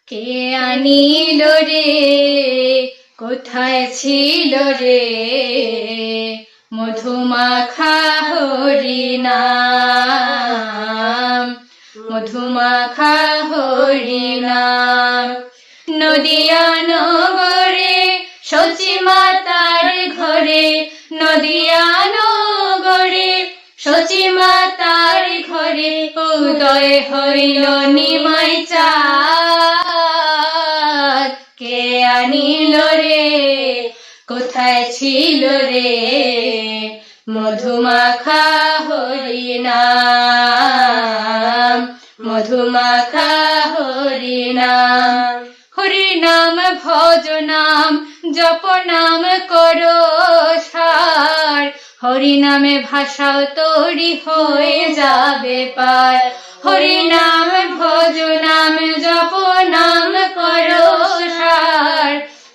কে আনিল রে কোথায় ছিল রে মধুমাখা হরিনাম মধুমাখা হরিনাম নদিয়া নগরে সচি মাতার ঘরে নদিয়া নগরে সচি মাতার ঘরে উদয় হইল নিমাই চাঁদ কে আনিল রে কোথায় ছিল রে মধুমাখা হরিনাম মধুমাখা হরিনাম হরিনাম ভজ নাম জপ নাম করো সার হরিনামে ভাষাও তৈরি হয়ে যাবে পার হরিনাম ভজ নাম জপ নাম করো সার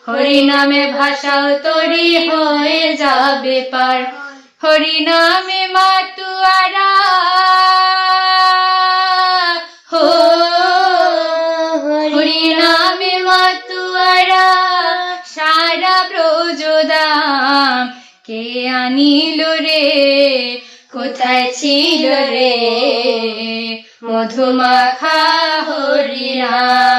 হরিনামে ভাষাও তৈরি হয়ে যাবে পার হরিনামে মাতুয়ারা হো হরিনামে মাতুয়ারা সারা ব্রজদাম কে আনিল রে কোথায় ছিল রে মধুমাখা হরিনাম।